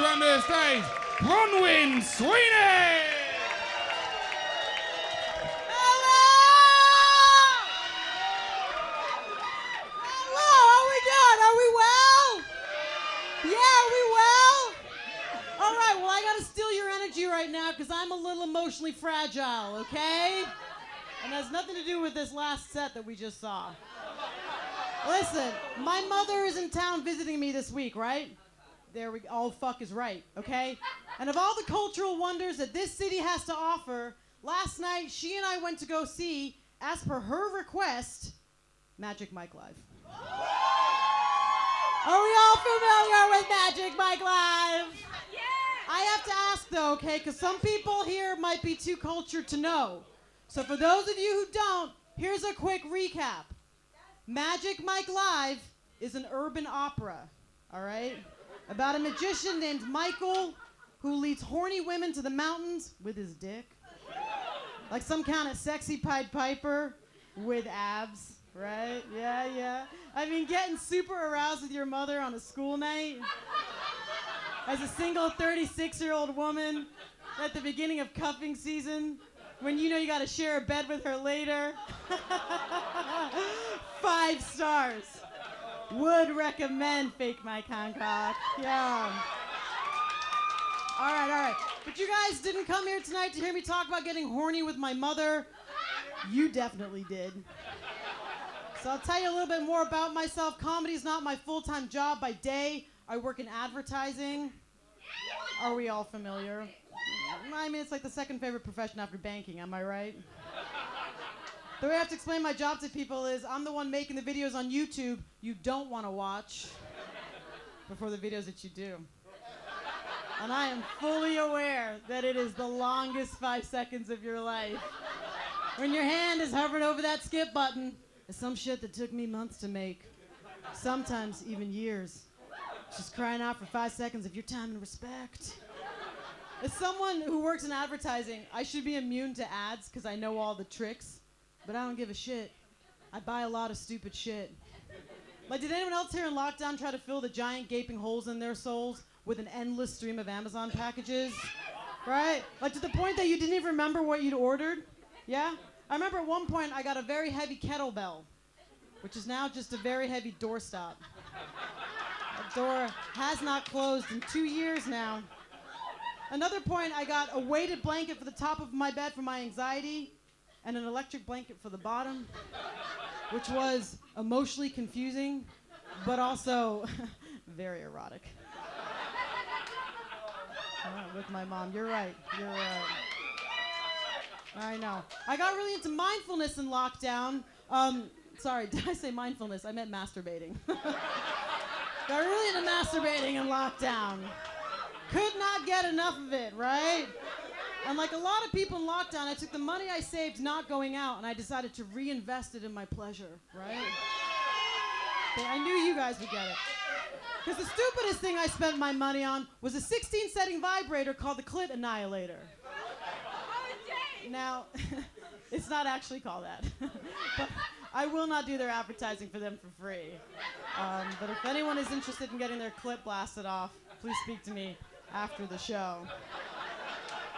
onto the stage, Bronwyn, Sweeney! Right now because I'm a little emotionally fragile, okay? And has nothing to do with this last set that we just saw. Listen, my mother is in town visiting me this week, right? There we go. Oh, fuck is right, okay? And of all the cultural wonders that this city has to offer, last night she and I went to go see, as per her request, Magic Mike Live. Are we all familiar with Magic Mike Live? I have to ask though, okay, because some people here might be too cultured to know. So for those of you who don't, here's a quick recap. Magic Mike Live is an urban opera, all right? About a magician named Michael who leads horny women to the mountains with his dick. Like some kind of sexy Pied Piper with abs, right? Yeah. I mean, getting super aroused with your mother on a school night. As a single 36-year-old woman at the beginning of cuffing season, when you know you gotta share a bed with her later. 5 stars. Would recommend Fake Mike Hancock. Yeah. All right. But you guys didn't come here tonight to hear me talk about getting horny with my mother. You definitely did. So I'll tell you a little bit more about myself. Comedy's not my full-time job. By day, I work in advertising. Are we all familiar? I mean, it's like the second favorite profession after banking, am I right? The way I have to explain my job to people is I'm the one making the videos on YouTube you don't want to watch before the videos that you do. And I am fully aware that it is the longest 5 seconds of your life. When your hand is hovering over that skip button, it's some shit that took me months to make. Sometimes even years. Just crying out for 5 seconds of your time and respect. As someone who works in advertising, I should be immune to ads because I know all the tricks, but I don't give a shit. I buy a lot of stupid shit. Like, did anyone else here in lockdown try to fill the giant gaping holes in their souls with an endless stream of Amazon packages? Right? Like, to the point that you didn't even remember what you'd ordered? Yeah? I remember at one point I got a very heavy kettlebell, which is now just a very heavy doorstop. That door has not closed in 2 years now. Another point, I got a weighted blanket for the top of my bed for my anxiety and an electric blanket for the bottom, which was emotionally confusing, but also very erotic. With my mom, you're right. I know. I got really into mindfulness in lockdown. Sorry, did I say mindfulness? I meant masturbating. Got really into masturbating in lockdown. Could not get enough of it, right? And like a lot of people in lockdown, I took the money I saved not going out and I decided to reinvest it in my pleasure, right? Okay, I knew you guys would get it. Because the stupidest thing I spent my money on was a 16-setting vibrator called the Clit Annihilator. Now, it's not actually called that. But I will not do their advertising for them for free. But if anyone is interested in getting their clit blasted off, please speak to me after the show.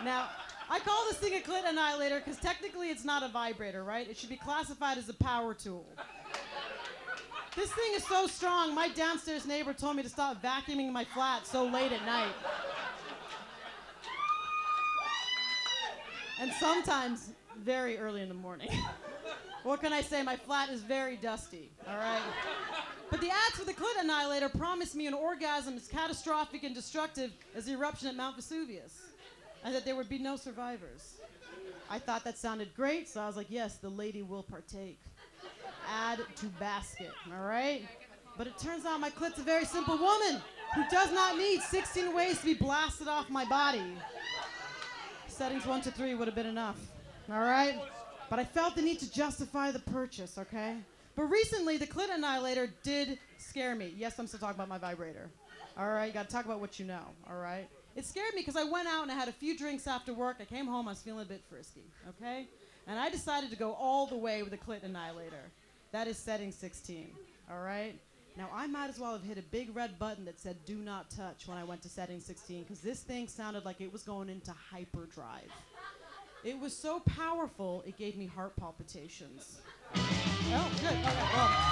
Now, I call this thing a Clit Annihilator because technically it's not a vibrator, right? It should be classified as a power tool. This thing is so strong, my downstairs neighbor told me to stop vacuuming my flat so late at night. And sometimes very early in the morning. What can I say? My flat is very dusty, all right? But the ads for the Clit Annihilator promised me an orgasm as catastrophic and destructive as the eruption at Mount Vesuvius, and that there would be no survivors. I thought that sounded great, so I was like, yes, the lady will partake. Add to basket, all right? But it turns out my clit's a very simple woman who does not need 16 ways to be blasted off my body. Settings 1 to 3 would have been enough, all right? But I felt the need to justify the purchase, okay? But recently, the Clit Annihilator did scare me. Yes, I'm still talking about my vibrator. All right, you gotta talk about what you know, all right? It scared me because I went out and I had a few drinks after work. I came home, I was feeling a bit frisky, okay? And I decided to go all the way with the Clit Annihilator. That is setting 16, all right? Now, I might as well have hit a big red button that said do not touch when I went to setting 16, because this thing sounded like it was going into hyperdrive. It was so powerful, it gave me heart palpitations. Oh, good. Okay, well.